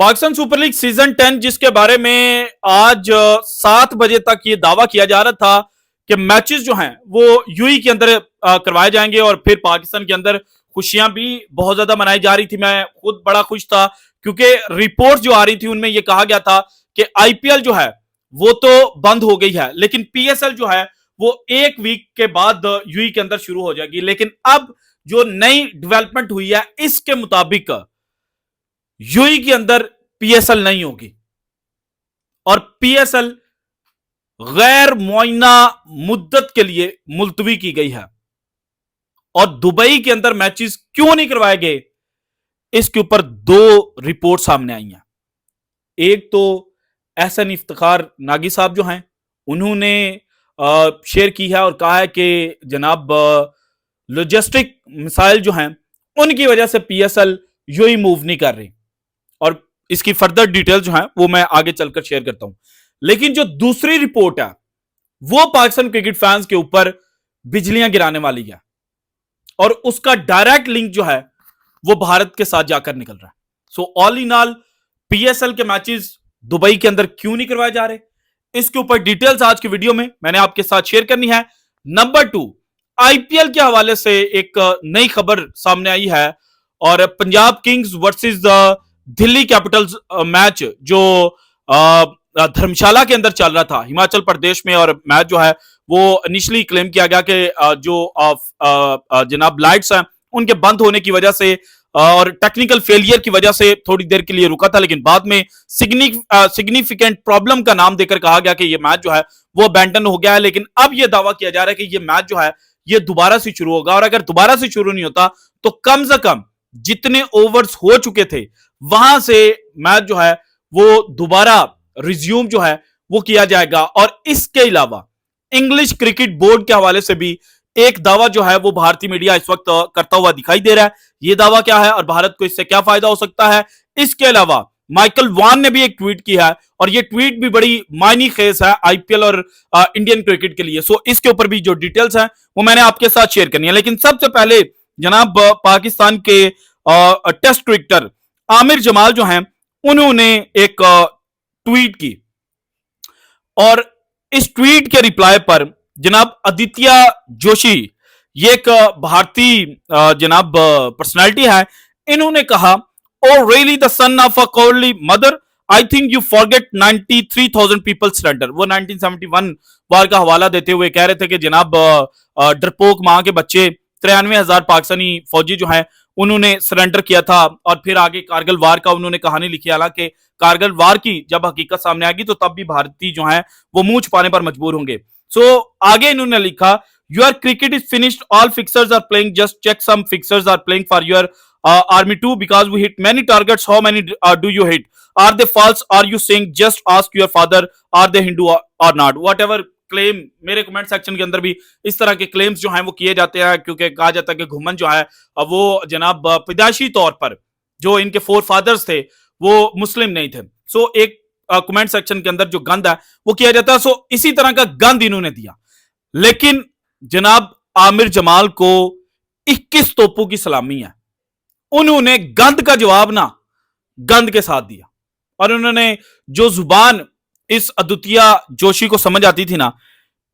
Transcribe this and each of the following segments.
Pakistan super league season 10 जिसके बारे में आज 7 बजे तक ये दावा किया जा रहा था कि मैचेस जो हैं वो यूएई के अंदर करवाए जाएंगे और फिर पाकिस्तान के अंदर खुशियां भी बहुत ज्यादा मनाई जा रही थी। मैं खुद बड़ा खुश था क्योंकि रिपोर्ट जो आ रही थी उनमें ये कहा गया था कि आईपीएल जो है वो तो बंद हो गई है, लेकिन पीएसएल जो है वो एक वीक के बाद यूएई के अंदर शुरू हो जाएगी। लेकिन अब जो नई डेवलपमेंट हुई है इसके मुताबिक यूएई के अंदर पीएसएल नहीं होगी और पीएसएल गैर मुआयना मुद्दत के लिए मुलतवी की गई है। और दुबई के अंदर मैचेस क्यों नहीं करवाए गए, इसके ऊपर दो रिपोर्ट सामने आई हैं। एक तो एहसन इफ्तिखार नागी साहब जो हैं उन्होंने शेयर की है और कहा है कि जनाब लॉजिस्टिक मिसाइल जो हैं उनकी वजह से पीएसएल यूएई मूव नहीं कर रही और इसकी फर्दर डिटेल जो है वो मैं आगे चलकर शेयर करता हूं। लेकिन जो दूसरी रिपोर्ट है वो पाकिस्तान क्रिकेट फैंस के ऊपर बिजलियां गिराने वाली है और उसका डायरेक्ट लिंक जो है वो भारत के साथ जाकर निकल रहा है। So all in all PSL के मैचेस दुबई के अंदर क्यों नहीं करवाए जा रहे, इसके ऊपर डिटेल्स आज की वीडियो में मैंने आपके साथ शेयर करनी है। नंबर 2, आईपीएल के हवाले से एक नई खबर सामने आई है और Punjab Kings versus Delhi Capitals match जो धर्मशाला के अंदर चल रहा था हिमाचल प्रदेश में, और मैच जो है वो इनिशियली क्लेम किया गया कि जो जनाब लाइट्स हैं उनके बंद होने की वजह से और टेक्निकल फेलियर की वजह से थोड़ी देर के लिए रुका था, लेकिन बाद में सिग्निफिकेंट प्रॉब्लम का नाम देकर कहा गया कि ये मैच जो है वो अबैंडन हो गया है। लेकिन अब ये दावा किया जा रहा है कि ये मैच जो है ये दोबारा से शुरू होगा और अगर दोबारा से शुरू नहीं होता तो कम से कम जितने ओवर्स हो चुके थे वहां से मैच जो है वो दोबारा रिज्यूम जो है वो किया जाएगा। और इसके अलावा इंग्लिश क्रिकेट बोर्ड के हवाले से भी एक दावा जो है वो भारतीय मीडिया इस वक्त करता हुआ दिखाई दे रहा है। ये दावा क्या है और भारत को इससे क्या फायदा हो सकता है, इसके अलावा माइकल वॉन ने भी एक ट्वीट किया है और ये ट्वीट भी बड़ी मायनी खेज है आईपीएल और इंडियन क्रिकेट के लिए। सो इसके ऊपर भी जो डिटेल्स हैं वो मैंने आपके साथ शेयर करनी है। लेकिन सबसे पहले जनाब पाकिस्तान के टेस्ट क्रिकेटर आमिर जमाल जो हैं उन्होंने एक ट्वीट की और इस ट्वीट के रिप्लाई पर जनाब आदित्य जोशी, ये एक भारतीय जनाब पर्सनालिटी है, इन्होंने कहा, oh really the son of a cowardly mother, I think you forget 93,000 people surrender. वो 1971 वार का हवाला देते हुए कह रहे थे कि जनाब डरपोक मां के बच्चे 93,000 पाकिस्तानी फौजी जो हैं उन्होंने सरेंडर किया था और फिर आगे कारगिल वार का उन्होंने कहानी लिखी। हालांकि कारगिल वार की जब हकीकत सामने आएगी तो तब भी भारतीय जो हैं वो मुंह छुपाने पर मजबूर होंगे। सो आगे इन्होंने लिखा, your cricket is finished, all fixers are playing, just check some fixers are playing for your army too because we hit many targets, how many do you hit, are they false, are you saying, just ask your father, are they Hindu or not, whatever claim. मेरे comment section के अंदर भी इस तरह के claims जो हैं वो किए जाते हैं क्योंकि कहा जाता है कि घुमन जो है वो जनाब पैदाइशी तौर पर जो इनके फोर फादर्स थे वो मुस्लिम नहीं थे। सो एक कमेंट सेक्शन के अंदर जो गंद है वो किया जाता है। सो इसी तरह का गंद इन्होंने दिया, लेकिन जनाब आमिर जमाल को 21 तोपों की सलामी है। उन्होंने गंद का जवाब ना गंद के साथ दिया और उन्होंने जो जुबान इस अद्वितीय जोशी को समझ आती थी ना,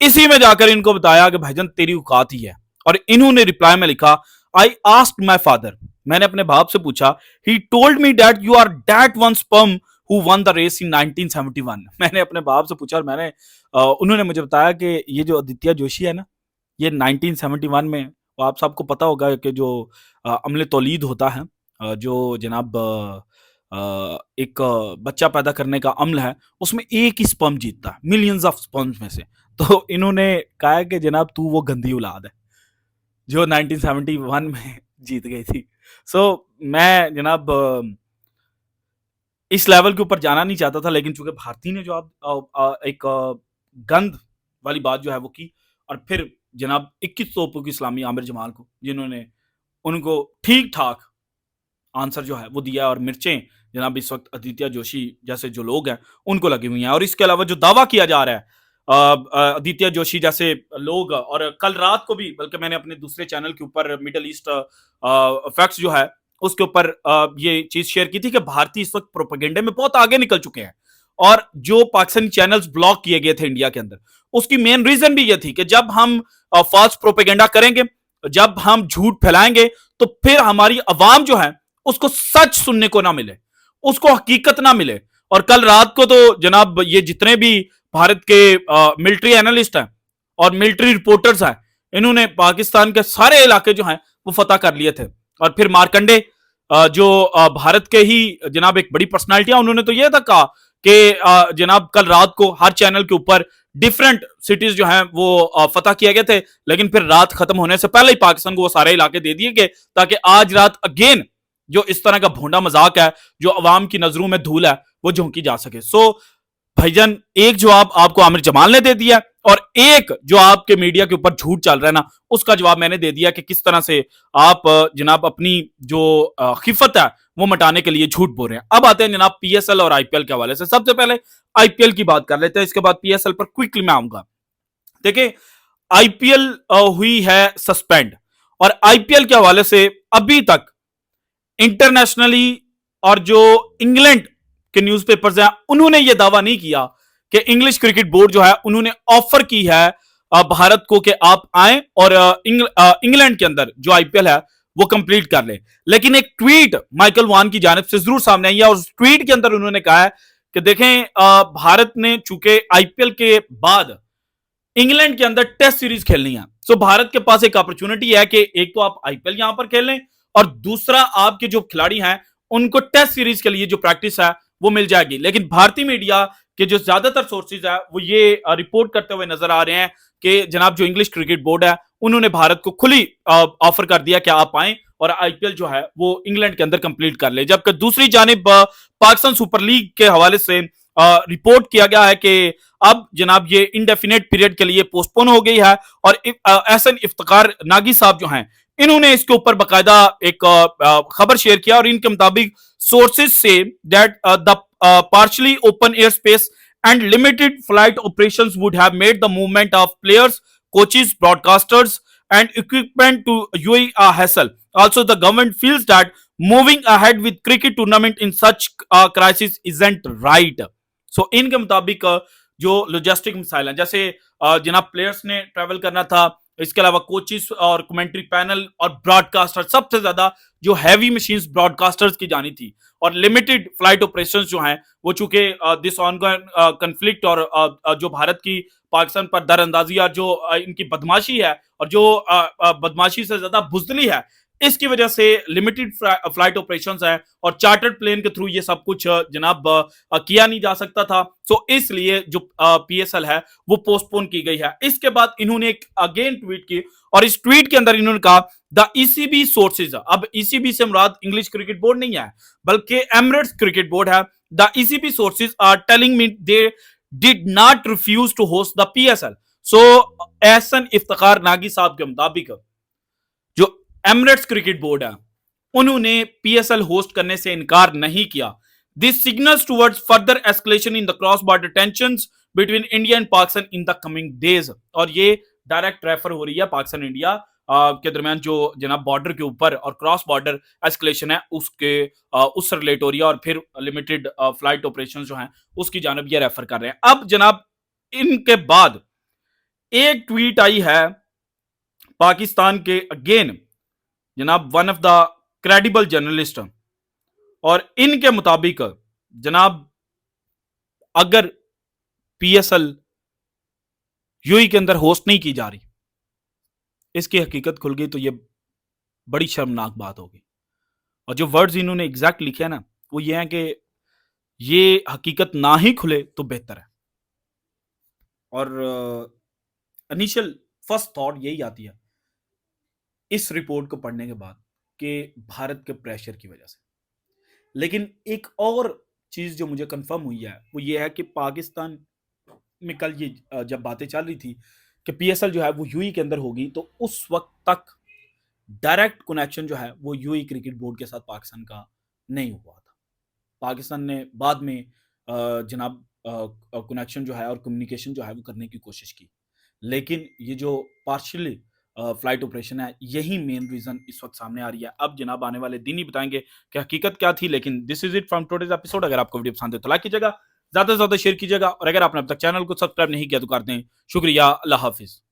इसी में जाकर इनको बताया कि भाईजान तेरी औकात ही है। और इन्होंने रिप्लाई में लिखा, आई आस्क्ड माय फादर, मैंने अपने बाप से पूछा, he told me that you are that one sperm who won the race in 1971। मैंने अपने बाप से पूछा और उन्होंने मुझे बताया कि ये जो आदित्य जोशी है ना, ये 1971 में, आप सबको पता होगा कि जो अमले तौलीद होता है, जो जनाब एक बच्चा पैदा करने का अमल है, उसमें एक ही स्पर्म जीतता है मिलियंस ऑफ स्पर्म्स में से। तो इन्होंने कहा कि जनाब तू वो गंदी औलाद है जो 1971 में जीत गई थी। सो मैं जनाब इस लेवल के ऊपर जाना नहीं चाहता था, लेकिन चूंकि भारती ने जो एक गंद वाली बात जो है वो की और फिर जनाब 21 तोपों की इस्लामी आमिर जमाल को, जिन्होंने उनको ठीक ठाक आंसर जो है वो दिया और मिर्चें जनाब इस वक्त आदित्य जोशी जैसे जो लोग हैं उनको लगी हुई हैं। और इसके अलावा जो दावा किया जा रहा है आदित्य जोशी जैसे लोग, और कल रात को भी बल्कि मैंने अपने दूसरे चैनल के ऊपर मिडल ईस्ट फैक्ट्स जो है उसके ऊपर ये चीज शेयर की थी कि भारतीय इस वक्त प्रोपेगेंडे में बहुत आगे निकल चुके हैं, और जो पाकिस्तानी चैनल्स ब्लॉक किए गए थे इंडिया के अंदर, उसकी मेन रीजन भी ये थी कि जब हम फॉल्स प्रोपेगेंडा करेंगे, जब हम झूठ फैलाएंगे, तो फिर हमारी आवाम जो है उसको सच सुनने को ना मिले, उसको हकीकत ना मिले। और कल रात को तो जनाब ये जितने भी भारत के मिलिट्री एनालिस्ट हैं और मिलिट्री रिपोर्टर्स हैं, इन्होंने पाकिस्तान के सारे इलाके जो हैं वो फतह कर लिए थे। और फिर मार्कंडे जो भारत के ही जनाब एक बड़ी पर्सनालिटी है, उन्होंने तो यह तक कहा कि जनाब कल रात को हर चैनल के ऊपर डिफरेंट सिटीज जो हैं वो फतह किए गए थे, लेकिन फिर रात खत्म होने से पहले ही पाकिस्तान को वो सारे इलाके दे दिए गए, ताकि आज रात अगेन जो इस तरह का भोंडा मजाक है, जो अवाम की नजरों में धूल है, वो झोंकी जा सके। सो भाईजान, एक जवाब आपको आमिर जमाल ने दे दिया, और एक जो आपके मीडिया के ऊपर झूठ चल रहा है ना, उसका जवाब मैंने दे दिया कि किस तरह से आप जनाब अपनी जो खिफत है वो मिटाने के लिए झूठ बोल रहे हैं। अब आते हैं जनाब पीएसएल और आईपीएल के हवाले से। सबसे पहले आईपीएल की बात कर लेते हैं, इसके बाद पीएसएल पर क्विकली मैं आऊंगा। देखिए, आईपीएल हुई है सस्पेंड, और आईपीएल के हवाले से अभी तक इंटरनेशनली और जो इंग्लैंड के न्यूज़पेपर्स हैं, उन्होंने यह दावा नहीं किया कि इंग्लिश क्रिकेट बोर्ड जो है उन्होंने ऑफर की है भारत को कि आप आए और इंग्लैंड के अंदर जो आईपीएल है वो कंप्लीट कर ले। लेकिन एक ट्वीट माइकल वान की जानिब से जरूर सामने आई है, और उस ट्वीट के अंदर उन्होंने कहा है कि देखें, भारत ने चूंकि आईपीएल के बाद इंग्लैंड के अंदर टेस्ट सीरीज खेलनी है, सो भारत के पास एक अपॉर्चुनिटी है कि एक तो आप आईपीएल यहां पर खेल लें, और दूसरा आपके जो खिलाड़ी हैं उनको टेस्ट सीरीज के लिए जो प्रैक्टिस है वो मिल जाएगी। लेकिन भारतीय मीडिया के जो ज्यादातर सोर्सेज है वो ये रिपोर्ट करते हुए नजर आ रहे हैं कि जनाब जो इंग्लिश क्रिकेट बोर्ड है उन्होंने भारत को खुली ऑफर कर दिया कि आप आए और आईपीएल जो है वो इंग्लैंड के अंदर कंप्लीट कर ले। जबकि दूसरी जानिब पाकिस्तान सुपर लीग के हवाले से रिपोर्ट किया गया है कि अब जनाब ये इंडेफिनेट पीरियड के लिए पोस्टपोन हो गई है, और एहसन इफ्तिकार नागी साहब जो हैं इन्होंने इसके ऊपर बकायदा एक खबर शेयर किया, और इनके मुताबिक sources say that the partially open airspace and limited flight operations would have made the movement of players, coaches, broadcasters and equipment to UAE a hassle. Also, the government feels that moving ahead with cricket tournament in such crisis isn't right. So इनके मुताबिक जो logistic missile हैं, जैसे जनाब players ने travel करना था, इसके अलावा कोचिस और कमेंट्री पैनल और ब्रॉडकास्टर, सबसे ज्यादा जो हैवी मशीन्स ब्रॉडकास्टर्स की जानी थी, और लिमिटेड फ्लाइट ऑपरेशंस जो हैं वो चूंकि दिस ऑनगोइंग कन्फ्लिक्ट और जो भारत की पाकिस्तान पर दरअंदाजी और जो इनकी बदमाशी है और जो बदमाशी से ज्यादा बुजदली है, इसकी वजह से लिमिटेड फ्लाइट ऑपरेशंस है और चार्टर्ड प्लेन के थ्रू ये सब कुछ जनाब किया नहीं जा सकता था। सो इसलिए जो पीएसएल है वो पोस्टपोन की गई है। इसके बाद इन्होंने एक अगेन ट्वीट की, और इस ट्वीट के अंदर इन्होंने कहा द ईसीबी सोर्सेज, अब ईसीबी से मुराद इंग्लिश क्रिकेट बोर्ड नहीं है बल्कि एमिरेट्स क्रिकेट बोर्ड है। The ECB sources are telling me they did not refuse to host the PSL. So Ehsan Iftikhar Nagi sahab के मुताबिक जो एमिरेट्स क्रिकेट बोर्ड है उन्होंने पीएसएल होस्ट करने से इनकार नहीं किया। This signals towards further escalation in the cross border tensions between India and Pakistan in the coming days. और ये डायरेक्ट रेफर हो रही है पाकिस्तान इंडिया के दरमियान जो जनाब बॉर्डर के ऊपर और क्रॉस बॉर्डर एस्केलेशन है उसके उससे रिलेट हो रही है, और फिर लिमिटेड फ्लाइट ऑपरेशन जो हैं उसकी जानब ये रेफर कर रहे हैं। अब जनाब इनके बाद एक ट्वीट आई है पाकिस्तान के अगेन जनाब one of the credible journalist, और इनके मुताबिक जनाब अगर पीएसएल यूएई के अंदर होस्ट नहीं की जा रही, इसकी हकीकत खुल गई तो ये बड़ी शर्मनाक बात होगी। और जो वर्ड्स इन्होंने एग्जैक्ट लिखे हैं ना वो ये हैं कि ये हकीकत ना ही खुले तो बेहतर है। और इनिशियल फर्स्ट थॉट यही आती है इस रिपोर्ट को पढ़ने के बाद कि भारत के प्रेशर की वजह से। लेकिन एक और चीज जो मुझे कंफर्म हुई है वो ये है कि पाकिस्तान में कल ये जब बातें चल रही थी कि पीएसएल जो है वो यूएई के अंदर होगी, तो उस वक्त तक डायरेक्ट कनेक्शन जो है वो यूएई क्रिकेट बोर्ड के साथ पाकिस्तान का नहीं हुआ था। पाकिस्तान ने बाद में जनाब कनेक्शन जो है और कम्युनिकेशन जो है वो करने की कोशिश की, लेकिन ये जो पार्शियली फ्लाइट ऑपरेशन है, यही मेन रीज़न इस वक़्त सामने आ रही है। अब जनाब आने वाले दिन ही बताएँगे कि हकीकत क्या थी, लेकिन this is it from today's episode. अगर आपको वीडियो पसंद है तो लाइक कीजिएगा, ज़्यादा से ज़्यादा शेयर कीजिएगा और अगर आपने अब तक चैनल को सब्सक्राइब नहीं किया तो कर दें। शुक्रिया, अल्लाह हाफ़िज़।